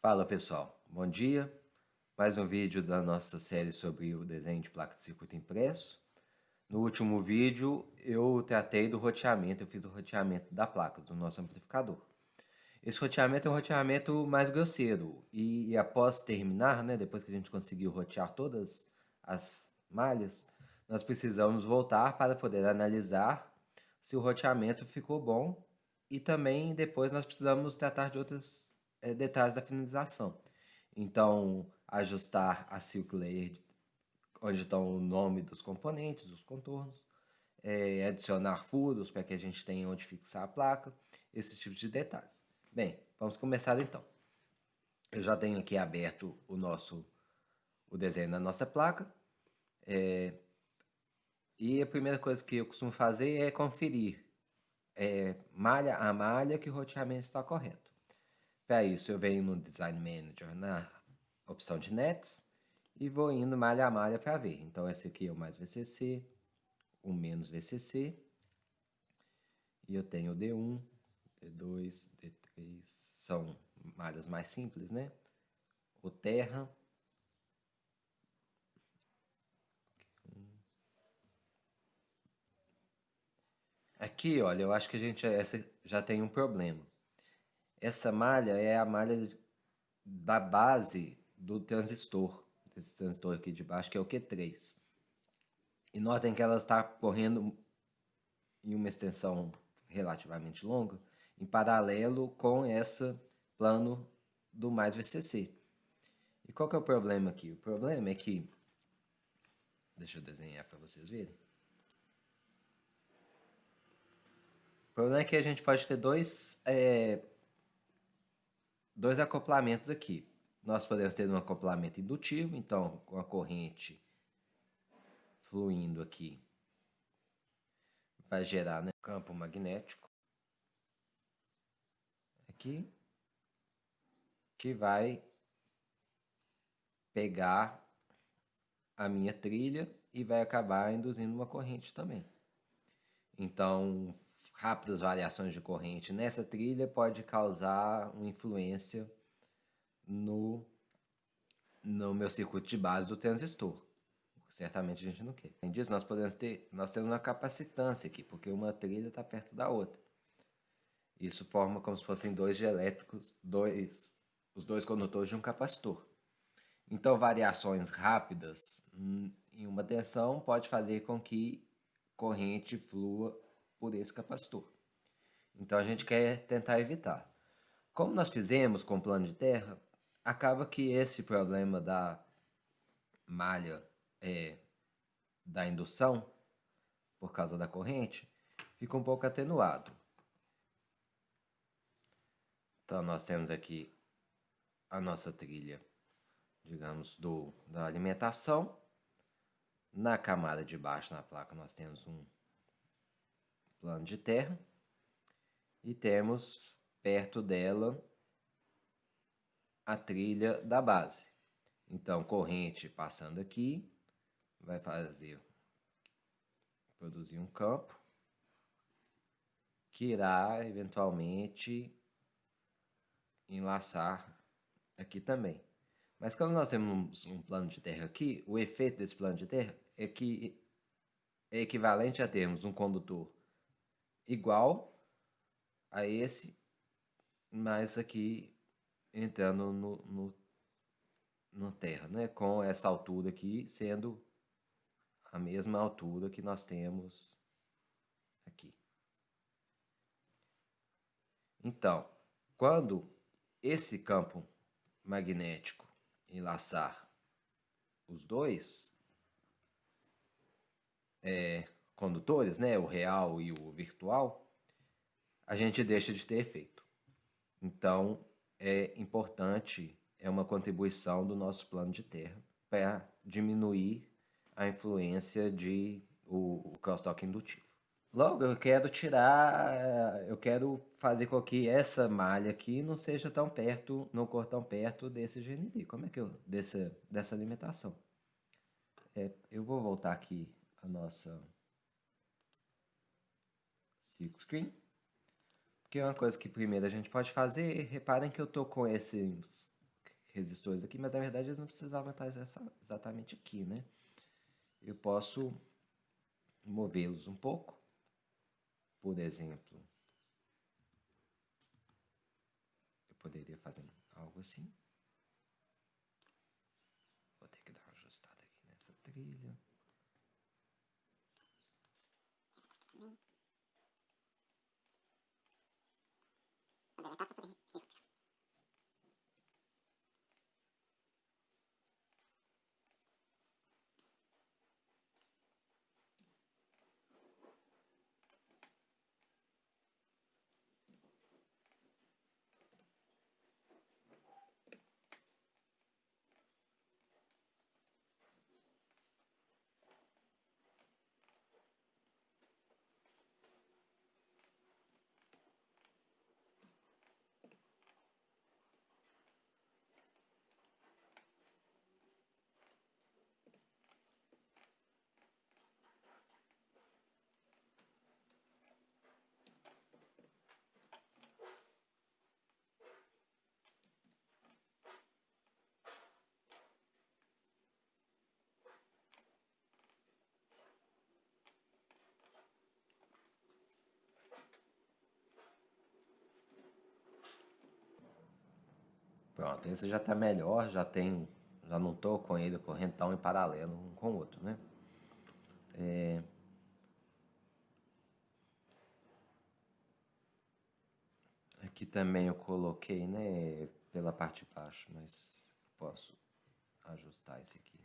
Fala pessoal, bom dia. Mais um vídeo da nossa série sobre o desenho de placa de circuito impresso. No último vídeo eu tratei do roteamento, eu fiz o roteamento da placa do nosso amplificador. Esse roteamento é um roteamento mais grosseiro e após terminar, depois que a gente conseguiu rotear todas as malhas, nós precisamos voltar para poder analisar se o roteamento ficou bom e também depois nós precisamos tratar de outros detalhes da finalização. Então, ajustar a silk layer, onde estão o nome dos componentes, os contornos, adicionar furos para que a gente tenha onde fixar a placa, esses tipos de detalhes. Bem, vamos começar então. Eu já tenho aqui aberto o desenho da nossa placa. E a primeira coisa que eu costumo fazer é conferir malha a malha que o roteamento está correto. Para isso eu venho no Design Manager na opção de Nets e vou indo malha a malha para ver. Então esse aqui é o mais VCC, o menos VCC. E eu tenho o D1, D2, D3, são malhas mais simples, né? O terra. Aqui, olha, eu acho que essa já tem um problema. Essa malha é a malha da base do transistor, desse transistor aqui de baixo, que é o Q3. E notem que ela está correndo em uma extensão relativamente longa, em paralelo com esse plano do mais VCC. E qual que é o problema aqui? O problema é que, deixa eu desenhar para vocês verem. O problema é que a gente pode ter dois acoplamentos aqui. Nós podemos ter um acoplamento indutivo, então com a corrente fluindo aqui vai gerar campo magnético aqui, que vai pegar a minha trilha e vai acabar induzindo uma corrente também. Então, rápidas variações de corrente nessa trilha pode causar uma influência no meu circuito de base do transistor. Certamente a gente não quer. Além disso, nós temos uma capacitância aqui, porque uma trilha está perto da outra. Isso forma como se fossem dois dielétricos, os dois condutores de um capacitor. Então, variações rápidas em uma tensão pode fazer com que corrente flua por esse capacitor. Então, a gente quer tentar evitar. Como nós fizemos com o plano de terra, acaba que esse problema da malha da indução, por causa da corrente, fica um pouco atenuado. Então, nós temos aqui a nossa trilha, digamos, da alimentação. Na camada de baixo, na placa, nós temos um plano de terra e temos perto dela a trilha da base. Então, corrente passando aqui vai produzir um campo que irá eventualmente enlaçar aqui também. Mas quando nós temos um plano de terra aqui, o efeito desse plano de terra é que é equivalente a termos um condutor igual a esse, mas aqui entrando no terra, com essa altura aqui sendo a mesma altura que nós temos aqui. Então, quando esse campo magnético enlaçar os dois condutores, o real e o virtual, a gente deixa de ter efeito. Então, é importante, é uma contribuição do nosso plano de terra para diminuir a influência o crosstalk indutivo. Logo, eu quero fazer com que essa malha aqui não seja tão perto, não corra tão perto desse GND. Como é que dessa alimentação? Eu vou voltar aqui a nossa silk screen, porque é uma coisa que primeiro a gente pode fazer. Reparem que eu estou com esses resistores aqui, mas na verdade eles não precisavam estar exatamente aqui, né? Eu posso movê-los um pouco. Por exemplo, eu poderia fazer algo assim. Vou ter que dar uma ajustada aqui nessa trilha. Pronto, esse já está melhor, já não estou com ele correndo tão em paralelo um com o outro, né? Aqui também eu coloquei, né, pela parte de baixo, mas posso ajustar esse aqui.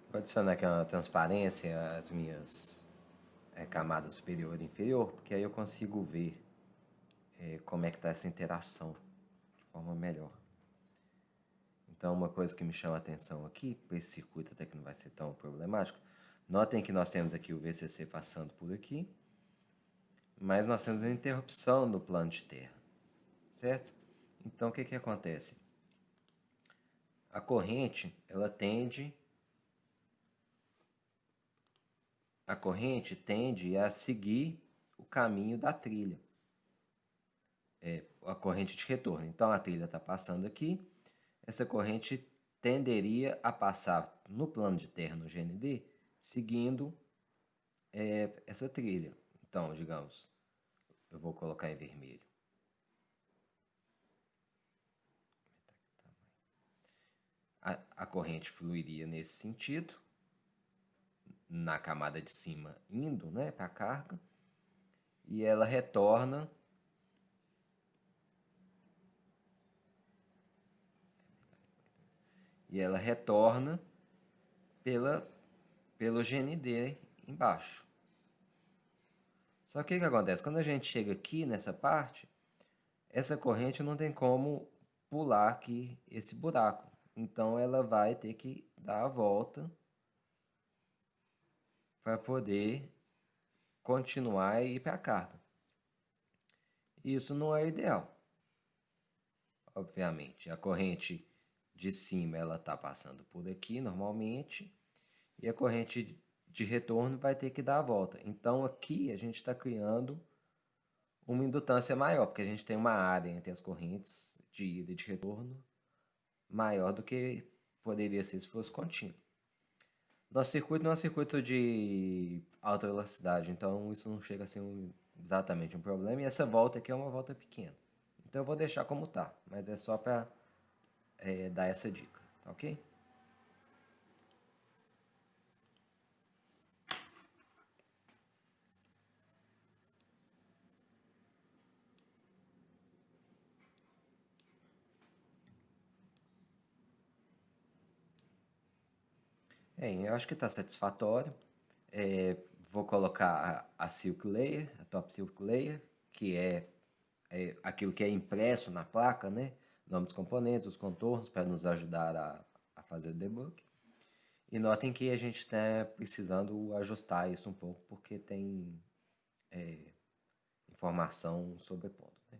Vou adicionar aqui uma transparência às minhas camadas superior e inferior, porque aí eu consigo ver como é que está essa interação de forma melhor. Então, uma coisa que me chama a atenção aqui, para esse circuito até que não vai ser tão problemático, notem que nós temos aqui o VCC passando por aqui, mas nós temos uma interrupção no plano de terra, certo? Então, o que que acontece? A corrente, ela tende a seguir o caminho da trilha, a corrente de retorno. Então, a trilha está passando aqui, essa corrente tenderia a passar no plano de terra, no GND, seguindo essa trilha. Então, digamos, eu vou colocar em vermelho. A corrente fluiria nesse sentido, na camada de cima indo, né, para a carga, e ela retorna pelo GND embaixo. Só que o que acontece? Quando a gente chega aqui nessa parte, essa corrente não tem como pular aqui esse buraco. Então ela vai ter que dar a volta para poder continuar e ir para a carga. Isso não é ideal. Obviamente, a corrente de cima ela está passando por aqui normalmente e a corrente de retorno vai ter que dar a volta. Então aqui a gente está criando uma indutância maior, porque a gente tem uma área entre as correntes de ida e de retorno maior do que poderia ser se fosse contínuo. Nosso circuito não é um circuito de alta velocidade, então isso não chega a ser exatamente um problema. E essa volta aqui é uma volta pequena. Então eu vou deixar como está, mas é só para dar essa dica, tá ok? Bem, eu acho que está satisfatório. Vou colocar a Silk Layer, a Top Silk Layer, que é aquilo que é impresso na placa, né? O nome dos componentes, os contornos, para nos ajudar a fazer o debug. E notem que a gente está precisando ajustar isso um pouco, porque tem informação sobrepondo, né?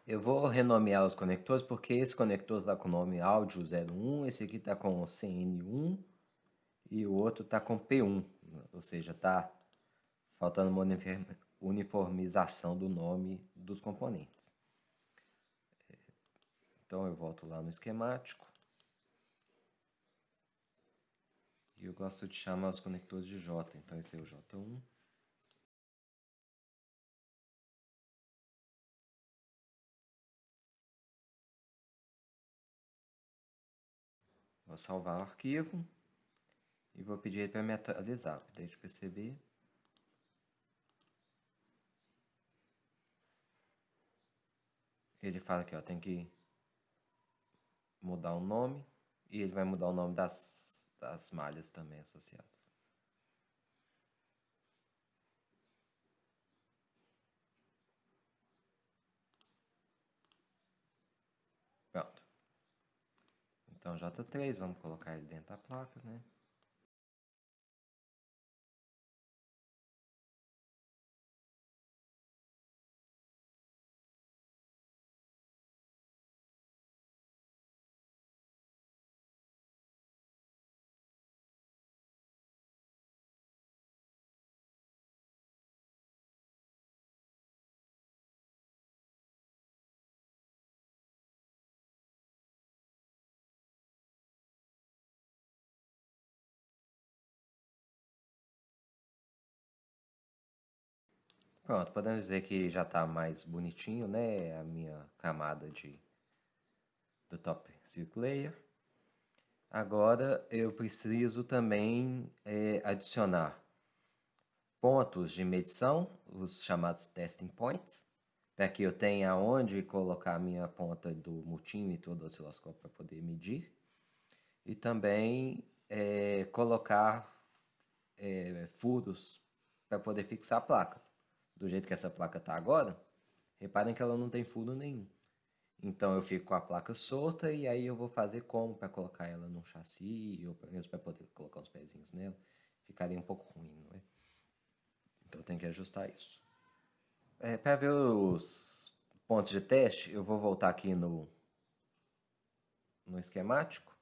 Eu vou renomear os conectores porque esse conector está com o nome áudio 01, esse aqui está com CN1 e o outro está com P1, ou seja, está faltando uma uniformização do nome dos componentes. Então eu volto lá no esquemático e eu gosto de chamar os conectores de J, então esse é o J1. Vou salvar o arquivo e vou pedir ele para me atualizar, update PCB. Ele fala que tem que mudar o nome e ele vai mudar o nome das malhas também associadas. Pronto. Então J3, vamos colocar ele dentro da placa, né? Pronto, podemos dizer que já está mais bonitinho, né? A minha camada do Top Silk Layer. Agora eu preciso também adicionar pontos de medição, os chamados testing points, para que eu tenha onde colocar a minha ponta do multímetro do osciloscópio para poder medir. E também colocar furos para poder fixar a placa. Do jeito que essa placa está agora, reparem que ela não tem furo nenhum. Então eu fico com a placa solta e aí eu vou fazer como para colocar ela num chassi ou mesmo para poder colocar uns pezinhos nela. Ficaria um pouco ruim, não é? Então tem que ajustar isso. Para ver os pontos de teste, eu vou voltar aqui no esquemático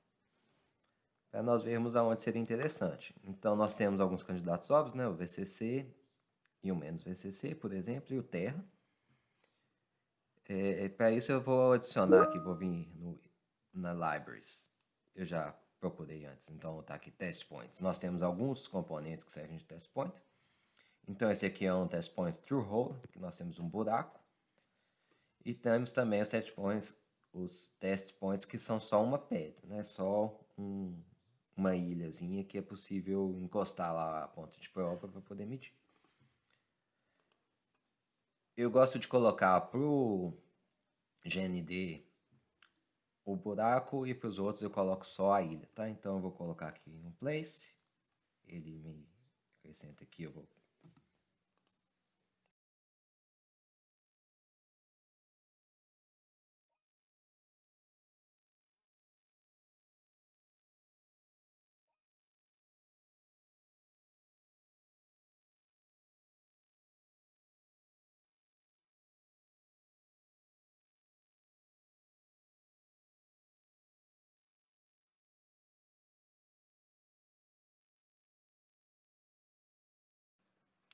para nós vermos aonde seria interessante. Então nós temos alguns candidatos óbvios, né? O VCC e o menos VCC, por exemplo, e o Terra. Para isso eu vou adicionar aqui, vou vir na Libraries. Eu já procurei antes, então tá aqui Test Points. Nós temos alguns componentes que servem de Test Point. Então esse aqui é um Test Point Through Hole, que nós temos um buraco. E temos também os Test Points que são só uma pedra, né? Só uma ilhazinha que é possível encostar lá a ponta de prova para poder medir. Eu gosto de colocar para o GND o buraco e para os outros eu coloco só a ilha, tá? Então eu vou colocar aqui um place, ele me acrescenta aqui, eu vou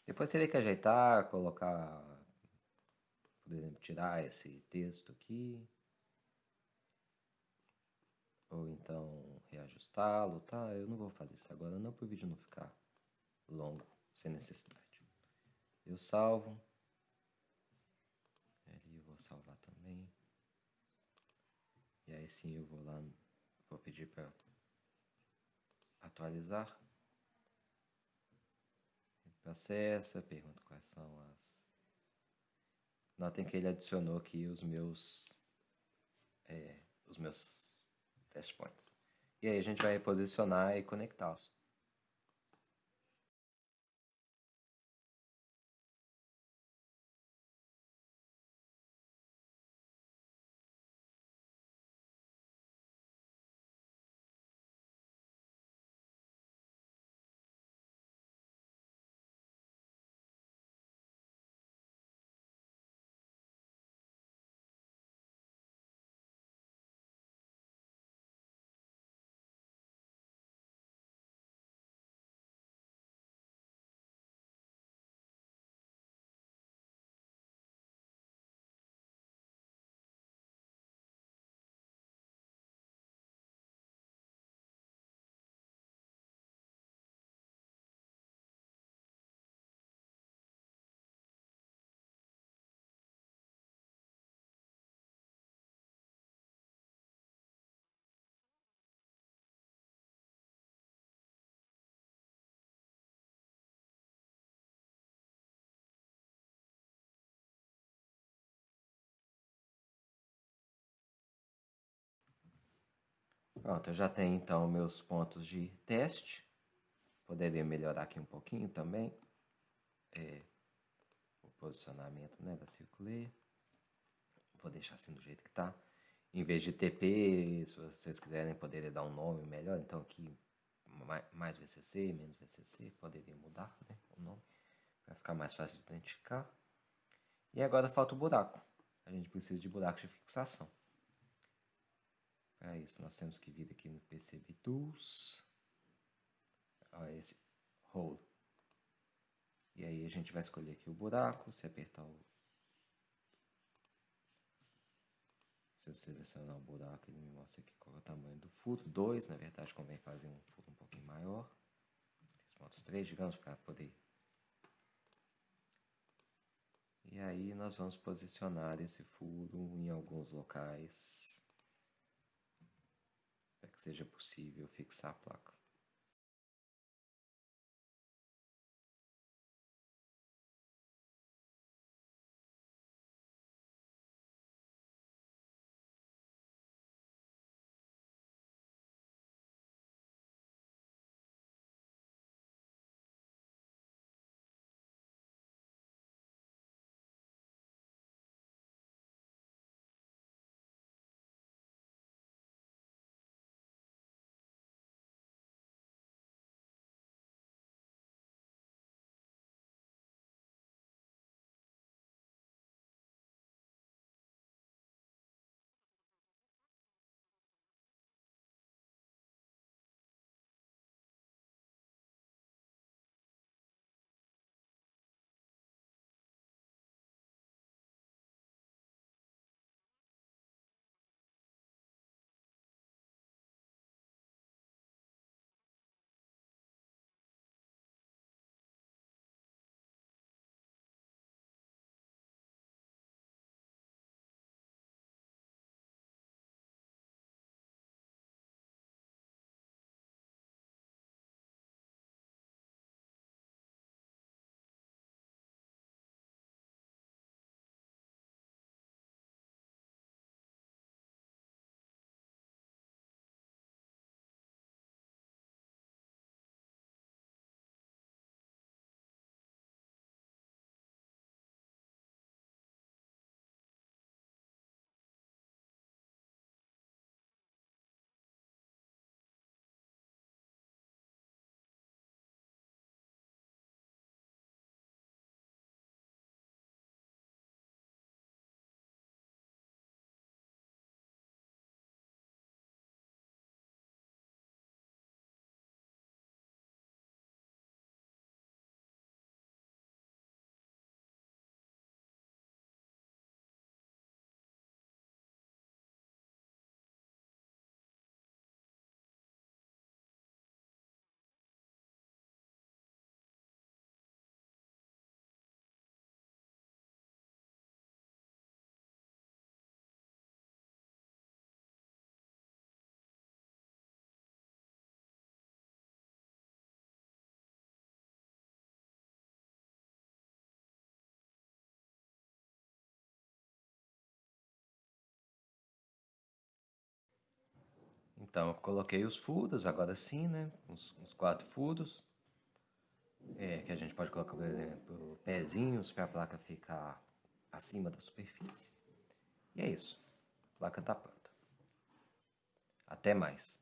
Depois teria que ajeitar, colocar, por exemplo, tirar esse texto aqui. Ou então reajustá-lo, tá? Eu não vou fazer isso agora não, para o vídeo não ficar longo, sem necessidade. Eu salvo. Ali eu vou salvar também. E aí sim eu vou lá, vou pedir para atualizar. Ele processa, pergunta quais são as... Notem que ele adicionou aqui os meus test points. E aí a gente vai posicionar e conectá-los. Pronto, eu já tenho então meus pontos de teste. Poderia melhorar aqui um pouquinho também. O posicionamento, né, da circular. Vou deixar assim do jeito que tá. Em vez de TP, se vocês quiserem, poderia dar um nome melhor. Então aqui, mais VCC, menos VCC, poderia mudar, né, o nome. Vai ficar mais fácil de identificar. E agora falta o buraco. A gente precisa de buracos de fixação. Para isso, nós temos que vir aqui no PCB Tools. Olha esse Hole. E aí a gente vai escolher aqui o buraco. Se apertar o... Se eu selecionar o buraco, ele me mostra aqui qual é o tamanho do furo. 2, na verdade, convém fazer um furo um pouquinho maior. 3.3, digamos, para poder... E aí nós vamos posicionar esse furo em alguns locais para que seja possível fixar a placa. Então eu coloquei os furos, agora sim, né? Os 4 furos. Que a gente pode colocar, por exemplo, pezinhos para a placa ficar acima da superfície. E é isso. A placa está pronta. Até mais.